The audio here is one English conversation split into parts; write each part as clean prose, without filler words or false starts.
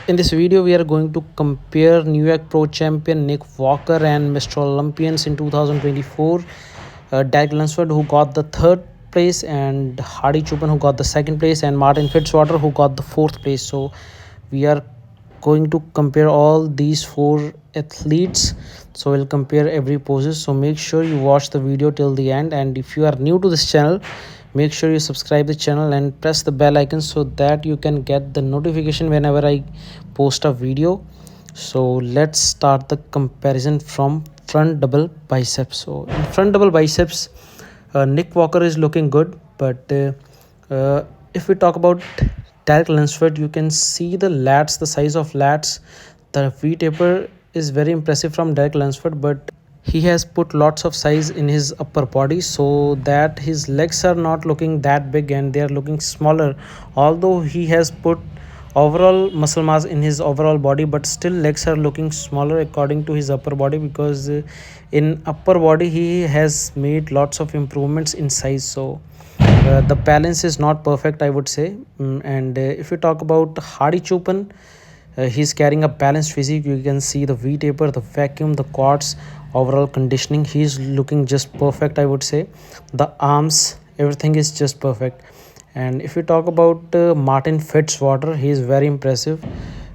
In this video we are going to compare New York Pro champion Nick Walker and Mr. Olympians in 2024, Derek Lunsford, who got the third place, and Hadi Choopan, who got the second place, and Martin Fitzwater, who got the fourth place. So we are going to compare all these four athletes. So we'll compare every poses. So make sure you watch the video till the end, and if you are new to this channel, make sure you subscribe the channel and press the bell icon so that you can get the notification whenever I post a video. So let's start the comparison from front double biceps. So in front double biceps, Nick Walker is looking good, but if we talk about Derek Lunsford, you can see the lats, the size of lats. The V taper is very impressive from Derek Lunsford, but he has put lots of size in his upper body so that his legs are not looking that big and they are looking smaller, although he has put overall muscle mass in his overall body, but still legs are looking smaller according to his upper body, because in upper body he has made lots of improvements in size. So the balance is not perfect, I would say. And if you talk about Hadi Choopan, he's carrying a balanced physique. You can see the V taper, the vacuum, the quads, overall conditioning. He's looking just perfect, I would say. The arms, everything is just perfect. And if you talk about Martin Fitzwater, he is very impressive.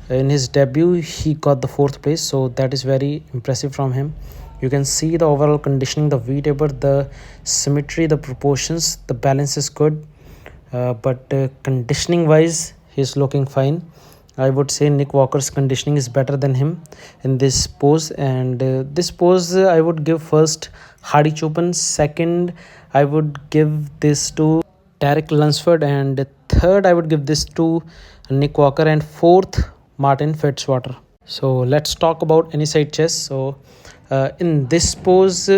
In his debut he got the fourth place, so that is very impressive from him. You can see the overall conditioning, the V taper, the symmetry, the proportions, the balance is good. But conditioning wise, he's looking fine. I would say Nick Walker's conditioning is better than him in this pose. And this pose I would give first Hadi Choopan, second I would give this to Derek Lunsford, and third I would give this to Nick Walker, and fourth Martin Fitzwater. So let's talk about any side chest. So in this pose,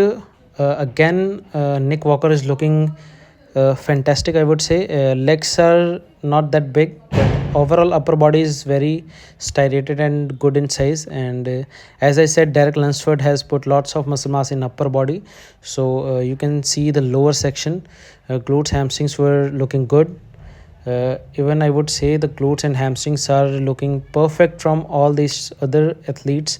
again Nick Walker is looking fantastic, I would say. Legs are not that big, but overall upper body is very striated and good in size. And as I said, Derek Lunsford has put lots of muscle mass in upper body, so you can see the lower section, glutes, hamstrings were looking good. Even I would say the glutes and hamstrings are looking perfect from all these other athletes.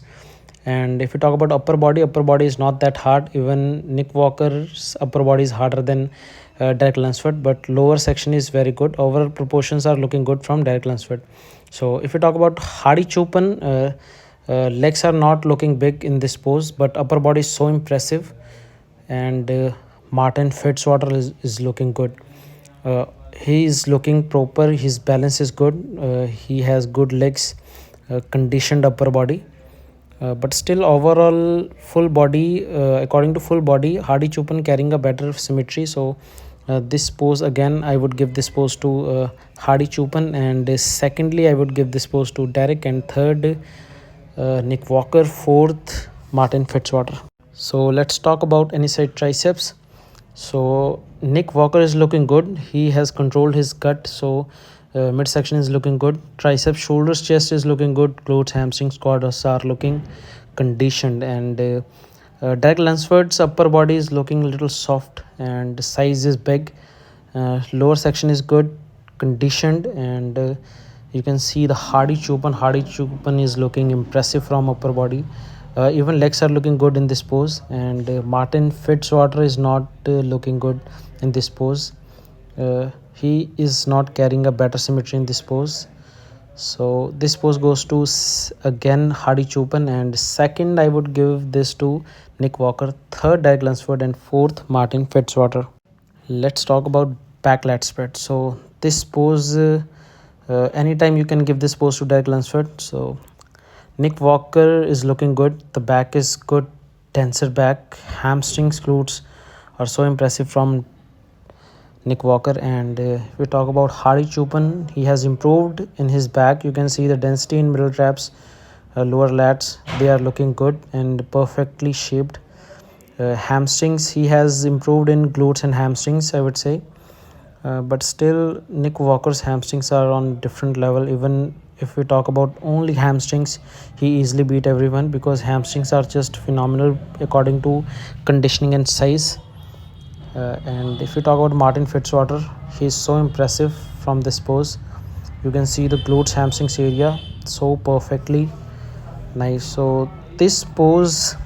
And if you talk about upper body is not that hard. Even Nick Walker's upper body is harder than Derek Lunsford, but lower section is very good. Overall proportions are looking good from Derek Lunsford. So if you talk about Hadi Choopan, legs are not looking big in this pose, but upper body is so impressive. And Martin Fitzwater is looking good. He is looking proper. His balance is good. He has good legs, conditioned upper body. But still overall full body, according to full body, Hadi Choopan carrying a better symmetry. So this pose, again I would give this pose to Hadi Choopan, and secondly I would give this pose to Derek, and third Nick Walker, fourth Martin Fitzwater. So let's talk about any side triceps. So Nick Walker is looking good. He has controlled his gut, so midsection is looking good. Triceps, shoulders, chest is looking good. Glutes, hamstrings, quads are looking conditioned. And Derek Lunsford's upper body is looking a little soft and size is big. Lower section is good, conditioned. And you can see the Hadi Choopan is looking impressive from upper body. Even legs are looking good in this pose. And Martin Fitzwater is not looking good in this pose. He is not carrying a better symmetry in this pose. So this pose goes to again Hadi Choopan, and second I would give this to Nick Walker, third Derek Lunsford, and fourth Martin Fitzwater. Let's talk about back lat spread. So this pose, anytime you can give this pose to Derek Lunsford. So Nick Walker is looking good. The back is good, denser back. Hamstrings, glutes are so impressive from Nick Walker. And if we talk about Hadi Choopan, he has improved in his back. You can see the density in middle traps, lower lats, they are looking good and perfectly shaped. Hamstrings, he has improved in glutes and hamstrings, I would say. But still Nick Walker's hamstrings are on different level. Even if we talk about only hamstrings, he easily beat everyone, because hamstrings are just phenomenal according to conditioning and size. And if you talk about Martin Fitzwater, he is so impressive from this pose. You can see the glutes, hamstrings area, so perfectly nice. So this pose,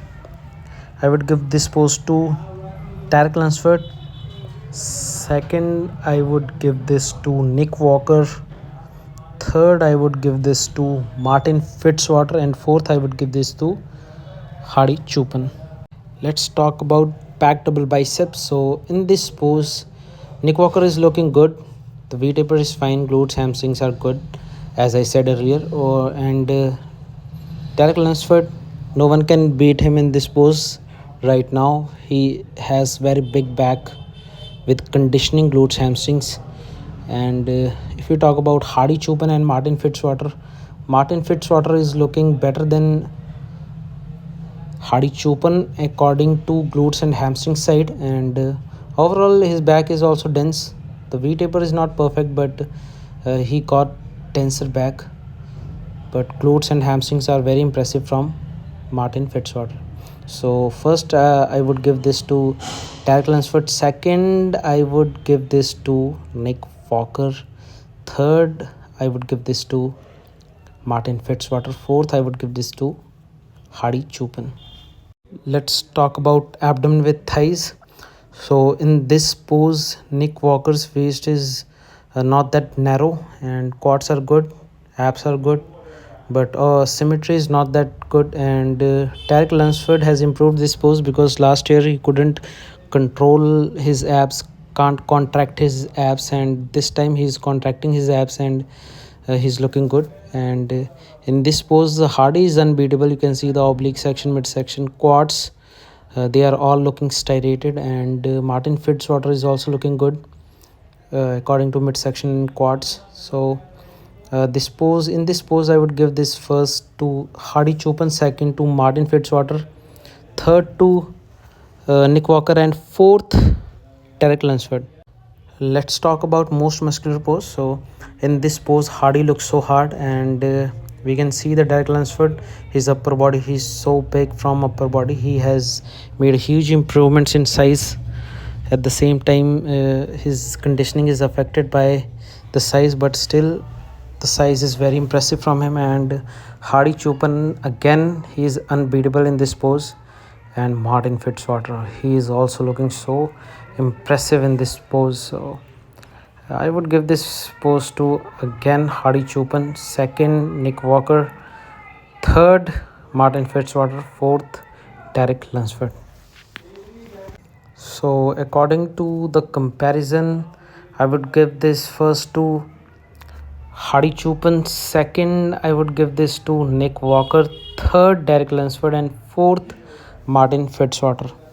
I would give this pose to Tarek Lunsford. Second, I would give this to Nick Walker. Third, I would give this to Martin Fitzwater, and fourth, I would give this to Hadi Choopan. Let's talk about back double biceps. So in this pose, Nick Walker is looking good. The V taper is fine. Glutes, hamstrings are good, as I said earlier. And Derek Lunsford, no one can beat him in this pose right now. He has very big back with conditioning glutes, hamstrings. And if we talk about Hadi Choopan and Martin Fitzwater is looking better than Hadi Choopan according to glutes and hamstring side. And overall, his back is also dense. The V taper is not perfect, but he got denser back. But glutes and hamstrings are very impressive from Martin Fitzwater. So first, I would give this to Derek Lunsford. Second, I would give this to Nick Walker. Third, I would give this to Martin Fitzwater. Fourth, I would give this to Hadi Choopan. Let's talk about abdomen with thighs. So in this pose, Nick Walker's waist is not that narrow, and quads are good, abs are good, but symmetry is not that good. And Tarek Lunsford has improved this pose because last year he couldn't control his abs, can't contract his abs, and this time he's contracting his abs, and he's looking good. And in this pose, the Hardy is unbeatable. You can see the oblique section, midsection, quads. They are all looking striated, and Martin Fitzwater is also looking good according to midsection and quads. So in this pose, I would give this first to Hadi Choopan, second to Martin Fitzwater, third to Nick Walker, and fourth Tarek Lunsford. Let's talk about most muscular pose. So in this pose, Hardy looks so hard, and we can see the Derek Lunsford, his upper body, he's so big from upper body. He has made huge improvements in size. At the same time, his conditioning is affected by the size, but still the size is very impressive from him. And Hadi Choopan, again, he is unbeatable in this pose. And Martin Fitzwater, he is also looking so impressive in this pose. So I would give this pose to again Hadi Choopan, second Nick Walker, third Martin Fitzwater, fourth Derek Lunsford. So according to the comparison, I would give this first to Hadi Choopan, second I would give this to Nick Walker, third Derek Lunsford, and fourth Martin Fitzwater.